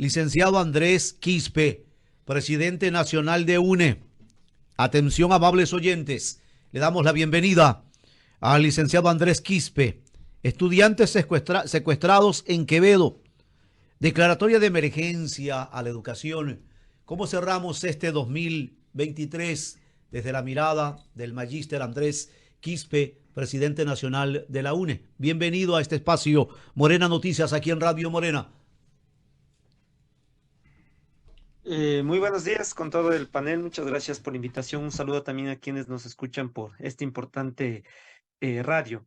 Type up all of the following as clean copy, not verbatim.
Licenciado Andrés Quispe, presidente nacional de UNE. Atención, amables oyentes, le damos la bienvenida al licenciado Andrés Quispe. Estudiantes secuestrados en Quevedo. Declaratoria de emergencia a la educación. ¿Cómo cerramos este 2023 desde la mirada del magíster Andrés Quispe, presidente nacional de la UNE? Bienvenido a este espacio Morena Noticias aquí en Radio Morena. Muy buenos días con todo el panel. Muchas gracias por la invitación. Un saludo también a quienes nos escuchan por este importante radio.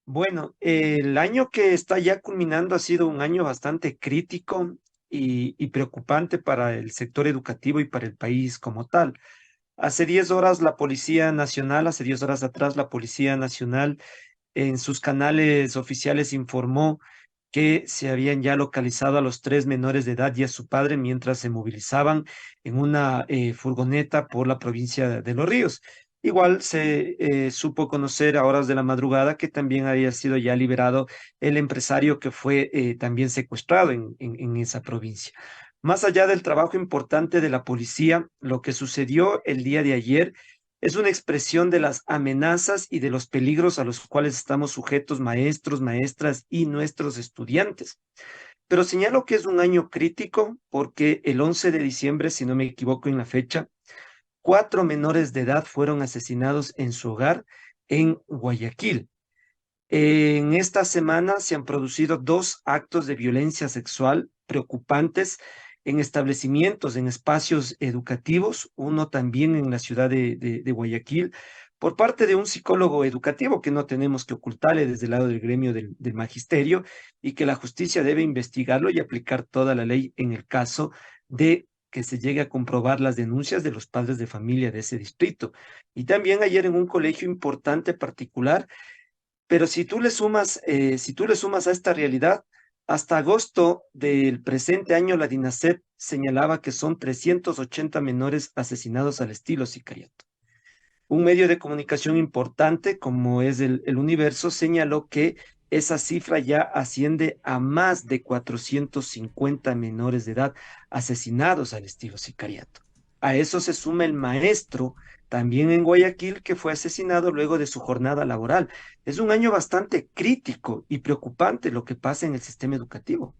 Bueno, el año que está ya culminando ha sido un año bastante crítico y preocupante para el sector educativo y para el país como tal. Hace 10 horas la Policía Nacional, hace 10 horas atrás la Policía Nacional en sus canales oficiales informó que se habían ya localizado a los 3 menores de edad y a su padre mientras se movilizaban en una furgoneta por la provincia de Los Ríos. Igual se supo conocer a horas de la madrugada que también había sido ya liberado el empresario que fue también secuestrado en esa provincia. Más allá del trabajo importante de la policía, lo que sucedió el día de ayer es una expresión de las amenazas y de los peligros a los cuales estamos sujetos maestros, maestras y nuestros estudiantes. Pero señalo que es un año crítico porque el 11 de diciembre, si no me equivoco en la fecha, 4 menores de edad fueron asesinados en su hogar en Guayaquil. En esta semana se han producido 2 actos de violencia sexual preocupantes en establecimientos, en espacios educativos, uno también en la ciudad de Guayaquil, por parte de un psicólogo educativo que no tenemos que ocultarle desde el lado del gremio del magisterio y que la justicia debe investigarlo y aplicar toda la ley en el caso de que se llegue a comprobar las denuncias de los padres de familia de ese distrito. Y también ayer en un colegio importante particular, pero si tú le sumas a esta realidad, hasta agosto del presente año, la DINASEP señalaba que son 380 menores asesinados al estilo sicariato. Un medio de comunicación importante, como es el Universo, señaló que esa cifra ya asciende a más de 450 menores de edad asesinados al estilo sicariato. A eso se suma el maestro, también en Guayaquil, que fue asesinado luego de su jornada laboral. Es un año bastante crítico y preocupante lo que pasa en el sistema educativo.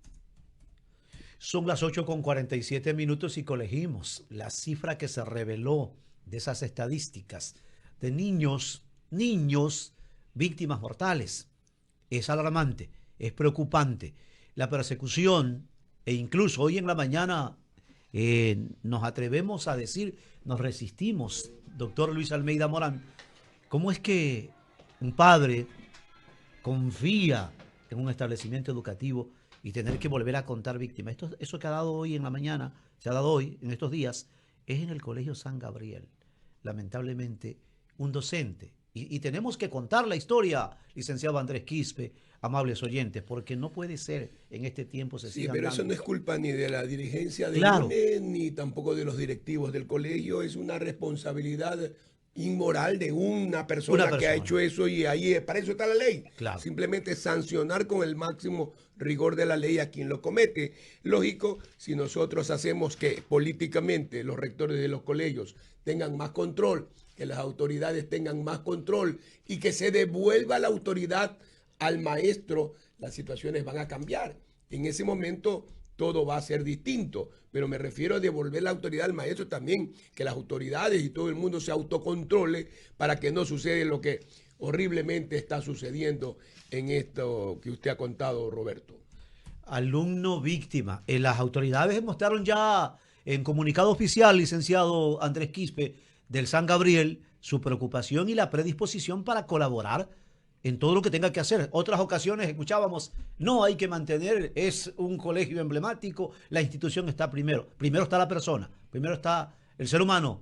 Son las 8:47 y colegimos la cifra que se reveló de esas estadísticas de niños víctimas mortales. Es alarmante, es preocupante. La persecución, e incluso hoy en la mañana nos atrevemos a decir, nos resistimos, doctor Luis Almeida Morán, ¿cómo es que un padre confía en un establecimiento educativo y tener que volver a contar víctimas? Eso que ha dado hoy en la mañana, se ha dado hoy, en estos días, es en el Colegio San Gabriel. Lamentablemente, un docente. Y tenemos que contar la historia, licenciado Andrés Quispe, amables oyentes, porque no puede ser en este tiempo se Sí, pero eso no es culpa ni de la dirigencia de Claro, UNE, ni tampoco de los directivos del colegio. Es una responsabilidad inmoral de una persona que ha hecho eso, y ahí para eso está la ley. claro. Simplemente sancionar con el máximo rigor de la ley a quien lo comete. Lógico, si nosotros hacemos que políticamente los rectores de los colegios tengan más control, que las autoridades tengan más control y que se devuelva la autoridad al maestro, las situaciones van a cambiar. En ese momento todo va a ser distinto, pero me refiero a devolver la autoridad al maestro también, que las autoridades y todo el mundo se autocontrole para que no suceda lo que horriblemente está sucediendo en esto que usted ha contado, Roberto. Alumno víctima. Las autoridades mostraron ya en comunicado oficial, licenciado Andrés Quispe, del San Gabriel, su preocupación y la predisposición para colaborar en todo lo que tenga que hacer. Otras ocasiones escuchábamos, no hay que mantener, es un colegio emblemático, la institución está primero. Primero está la persona, primero está el ser humano.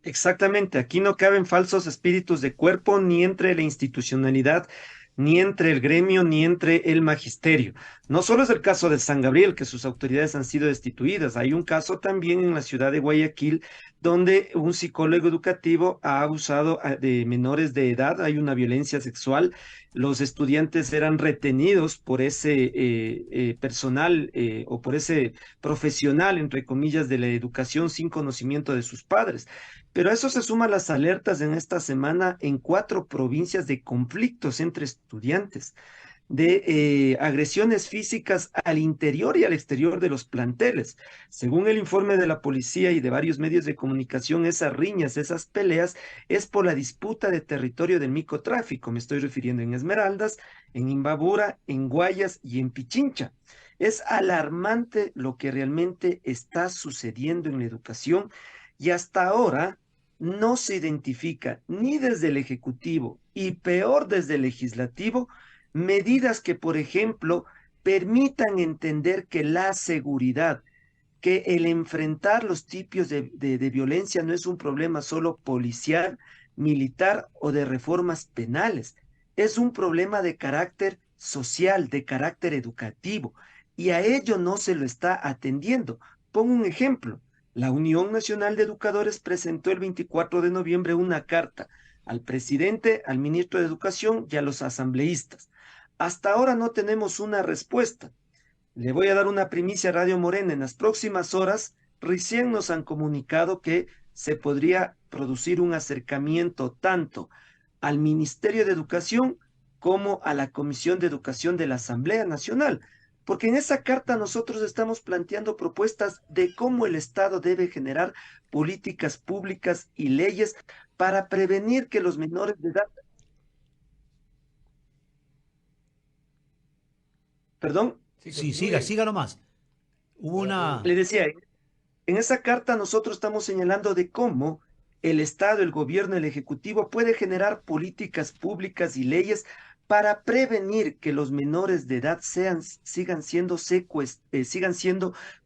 Exactamente, aquí no caben falsos espíritus de cuerpo ni entre la institucionalidad, ni entre el gremio, ni entre el magisterio. No solo es el caso de San Gabriel, que sus autoridades han sido destituidas, hay un caso también en la ciudad de Guayaquil, donde un psicólogo educativo ha abusado de menores de edad, hay una violencia sexual, los estudiantes eran retenidos por ese personal o por ese profesional, entre comillas, de la educación sin conocimiento de sus padres. Pero a eso se suman las alertas en esta semana en 4 provincias de conflictos entre estudiantes de agresiones físicas al interior y al exterior de los planteles. Según el informe de la policía y de varios medios de comunicación, esas riñas, esas peleas, es por la disputa de territorio del microtráfico. Me estoy refiriendo en Esmeraldas, en Imbabura, en Guayas y en Pichincha. Es alarmante lo que realmente está sucediendo en la educación y hasta ahora no se identifica ni desde el Ejecutivo y peor desde el Legislativo medidas que, por ejemplo, permitan entender que la seguridad, que el enfrentar los tipos de violencia no es un problema solo policial, militar o de reformas penales, es un problema de carácter social, de carácter educativo, y a ello no se lo está atendiendo. Pongo un ejemplo. La Unión Nacional de Educadores presentó el 24 de noviembre una carta al presidente, al ministro de Educación y a los asambleístas. Hasta ahora no tenemos una respuesta. Le voy a dar una primicia a Radio Morena. En las próximas horas, recién nos han comunicado que se podría producir un acercamiento tanto al Ministerio de Educación como a la Comisión de Educación de la Asamblea Nacional, porque en esa carta nosotros estamos planteando propuestas de cómo el Estado debe generar políticas públicas y leyes para prevenir que los menores de edad, perdón, Sí, Sí, siga, continúe siga nomás. Hubo para poder. una... le decía, en esa carta nosotros estamos señalando de cómo el Estado, el gobierno, el Ejecutivo puede generar políticas públicas y leyes para prevenir que los menores de edad sigan siendo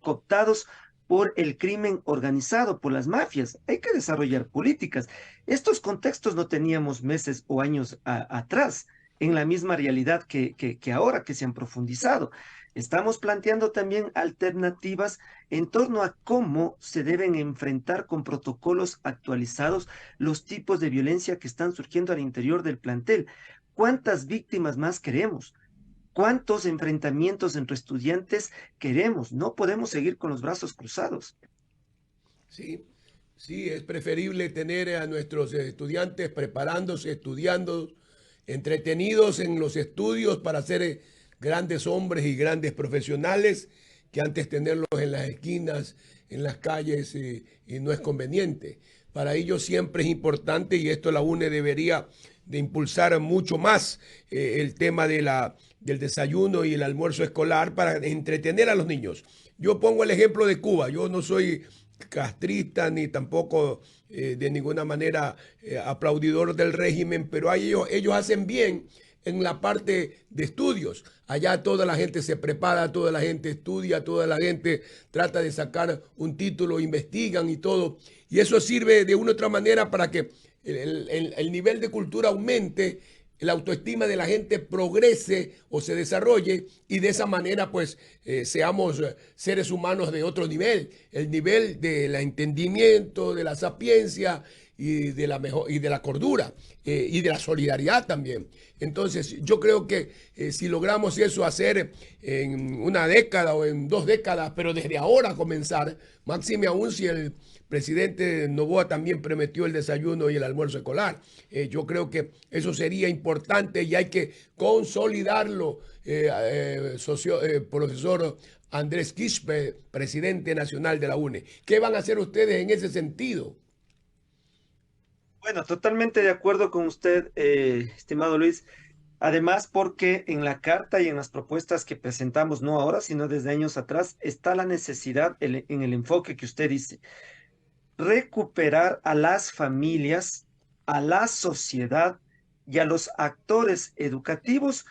cooptados por el crimen organizado, por las mafias. Hay que desarrollar políticas. Estos contextos no teníamos meses o años atrás en la misma realidad que ahora que se han profundizado. Estamos planteando también alternativas en torno a cómo se deben enfrentar con protocolos actualizados los tipos de violencia que están surgiendo al interior del plantel. ¿Cuántas víctimas más queremos? ¿Cuántos enfrentamientos entre estudiantes queremos? No podemos seguir con los brazos cruzados. Sí, sí, es preferible tener a nuestros estudiantes preparándose, estudiando, entretenidos en los estudios para ser grandes hombres y grandes profesionales, que antes tenerlos en las esquinas, en las calles, y no es conveniente. Para ellos siempre es importante, y esto la UNE debería de impulsar mucho más el tema del desayuno y el almuerzo escolar para entretener a los niños. Yo pongo el ejemplo de Cuba. Yo no soy castrista ni tampoco de ninguna manera aplaudidor del régimen, pero ellos hacen bien en la parte de estudios. Allá toda la gente se prepara, toda la gente estudia, toda la gente trata de sacar un título, investigan y todo. Y eso sirve de una u otra manera para que el nivel de cultura aumente, la autoestima de la gente progrese o se desarrolle, y de esa manera pues seamos seres humanos de otro nivel, el nivel del entendimiento, de la sapiencia y de la mejor y de la cordura y de la solidaridad también. Entonces yo creo que si logramos eso hacer en una década o en 2 décadas, pero desde ahora comenzar, máxime aún si el presidente Noboa también prometió el desayuno y el almuerzo escolar. Yo creo que eso sería importante y hay que consolidarlo. Profesor Andrés Quispe, presidente nacional de la UNE. ¿Qué van a hacer ustedes en ese sentido? Bueno, totalmente de acuerdo con usted, estimado Luis. Además, porque en la carta y en las propuestas que presentamos, no ahora, sino desde años atrás, está la necesidad en el enfoque que usted dice, recuperar a las familias, a la sociedad y a los actores educativos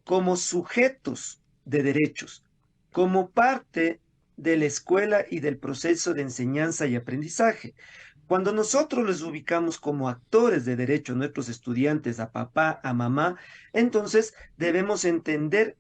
como sujetos de derechos, como parte de la escuela y del proceso de enseñanza y aprendizaje. Cuando nosotros les ubicamos como actores de derecho a nuestros estudiantes, a papá, a mamá, entonces debemos entender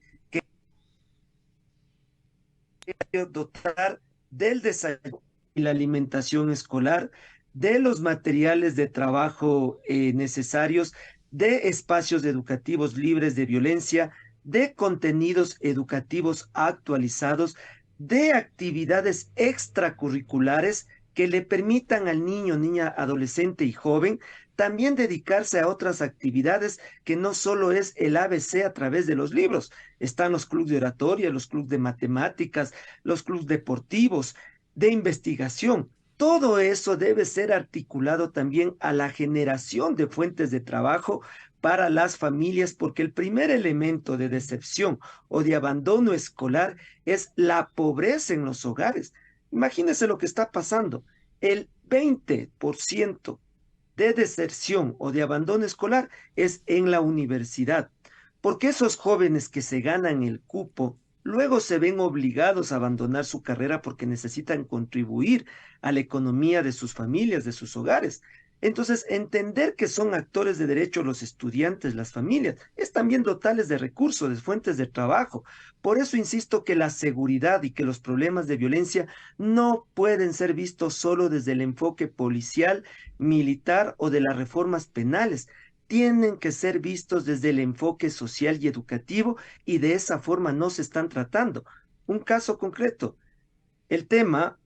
dotar del desayuno y la alimentación escolar, de los materiales de trabajo necesarios, de espacios educativos libres de violencia, de contenidos educativos actualizados, de actividades extracurriculares que le permitan al niño, niña, adolescente y joven también dedicarse a otras actividades que no solo es el ABC a través de los libros. Están los clubes de oratoria, los clubes de matemáticas, los clubes deportivos, de investigación. Todo eso debe ser articulado también a la generación de fuentes de trabajo para las familias, porque el primer elemento de decepción o de abandono escolar es la pobreza en los hogares. Imagínense lo que está pasando. El 20% de deserción o de abandono escolar es en la universidad, porque esos jóvenes que se ganan el cupo luego se ven obligados a abandonar su carrera porque necesitan contribuir a la economía de sus familias, de sus hogares. Entonces, entender que son actores de derecho los estudiantes, las familias, es también dotarles de recursos, de fuentes de trabajo. Por eso insisto que la seguridad y que los problemas de violencia no pueden ser vistos solo desde el enfoque policial, militar o de las reformas penales. Tienen que ser vistos desde el enfoque social y educativo, y de esa forma no se están tratando. Un caso concreto, el tema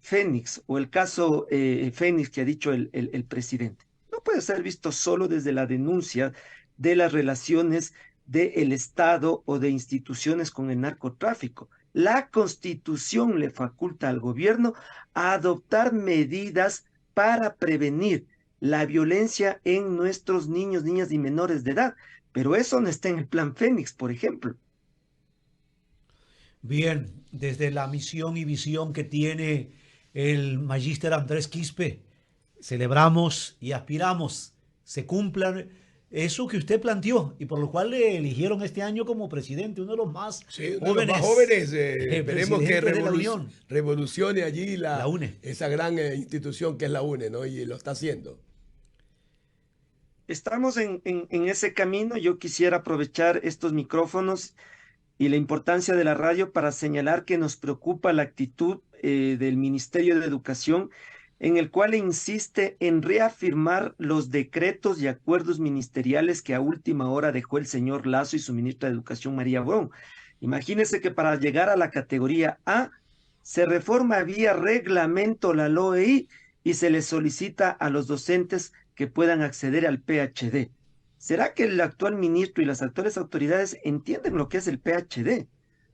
Fénix o el caso Fénix que ha dicho el presidente, no puede ser visto solo desde la denuncia de las relaciones del Estado o de instituciones con el narcotráfico. La Constitución le faculta al gobierno a adoptar medidas para prevenir la violencia en nuestros niños, niñas y menores de edad, pero eso no está en el Plan Fénix, por ejemplo. Bien, desde la misión y visión que tiene el magíster Andrés Quispe, celebramos y aspiramos se cumplan eso que usted planteó y por lo cual le eligieron este año como presidente, uno de los más Sí, uno de jóvenes, los más jóvenes. Esperemos que presidentes de la Unión, revolucione allí la UNE. esa gran institución que es la UNE, ¿no? Y lo está haciendo. Estamos en ese camino. Yo quisiera aprovechar estos micrófonos y la importancia de la radio para señalar que nos preocupa la actitud del Ministerio de Educación, en el cual insiste en reafirmar los decretos y acuerdos ministeriales que a última hora dejó el señor Lazo y su ministra de Educación, María Brón. Imagínense que para llegar a la categoría A se reforma vía reglamento la LOEI y se les solicita a los docentes que puedan acceder al PhD. ¿Será que el actual ministro y las actuales autoridades entienden lo que es el PhD?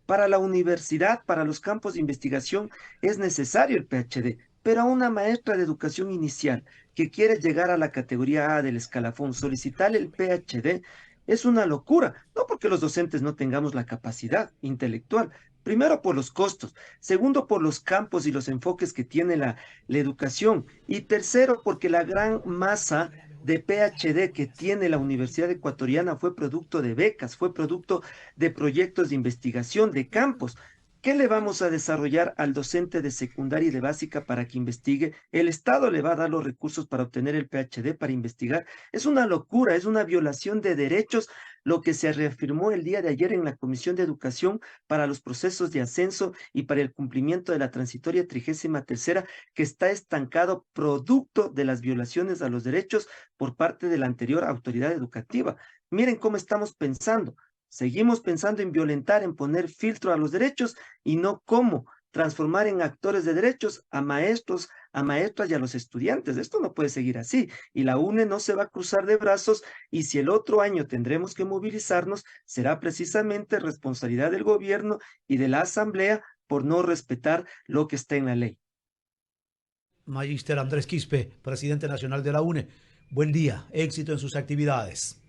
Para la universidad, para los campos de investigación, es necesario el PhD, pero a una maestra de educación inicial que quiere llegar a la categoría A del escalafón, solicitarle el PhD es una locura, no porque los docentes no tengamos la capacidad intelectual, primero por los costos, segundo por los campos y los enfoques que tiene la educación, y tercero porque la gran masa de PhD que tiene la Universidad Ecuatoriana fue producto de becas, fue producto de proyectos de investigación, de campos. ¿Qué le vamos a desarrollar al docente de secundaria y de básica para que investigue? El Estado le va a dar los recursos para obtener el PhD, para investigar. Es una locura, es una violación de derechos lo que se reafirmó el día de ayer en la Comisión de Educación para los procesos de ascenso y para el cumplimiento de la transitoria 33ª, que está estancado producto de las violaciones a los derechos por parte de la anterior autoridad educativa. Miren cómo estamos pensando. Seguimos pensando en violentar, en poner filtro a los derechos y no cómo transformar en actores de derechos a maestros, a maestras y a los estudiantes. Esto no puede seguir así y la UNE no se va a cruzar de brazos, y si el otro año tendremos que movilizarnos, será precisamente responsabilidad del gobierno y de la asamblea por no respetar lo que está en la ley. Magíster Andrés Quispe, presidente nacional de la UNE. Buen día, éxito en sus actividades.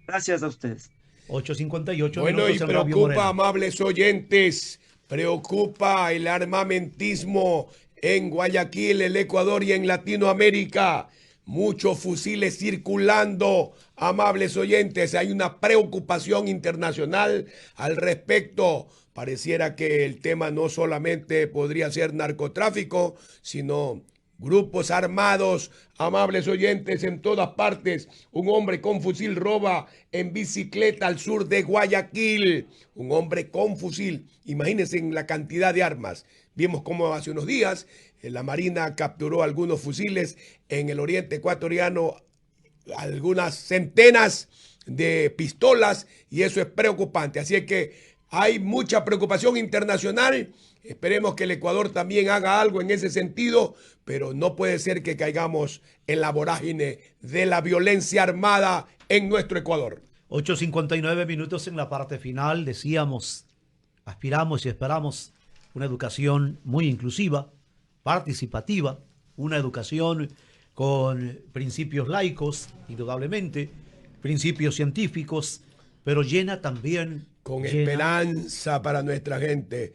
Gracias a ustedes. 8:58 Bueno, minutos y en Radio preocupa, Morena. amables oyentes, preocupa el armamentismo en Guayaquil, el Ecuador y en Latinoamérica. Muchos fusiles circulando, amables oyentes. Hay una preocupación internacional al respecto. Pareciera que el tema no solamente podría ser narcotráfico, sino grupos armados, amables oyentes, en todas partes. Un hombre con fusil roba en bicicleta al sur de Guayaquil. Un hombre con fusil. Imagínense en la cantidad de armas. Vimos cómo hace unos días la Marina capturó algunos fusiles en el oriente ecuatoriano, algunas centenas de pistolas, y eso es preocupante. Así es que hay mucha preocupación internacional. Esperemos que el Ecuador también haga algo en ese sentido, pero no puede ser que caigamos en la vorágine de la violencia armada en nuestro Ecuador. 8:59 minutos en la parte final. Decíamos, aspiramos y esperamos una educación muy inclusiva, participativa, una educación con principios laicos, indudablemente, principios científicos, pero llena también con esperanza para nuestra gente.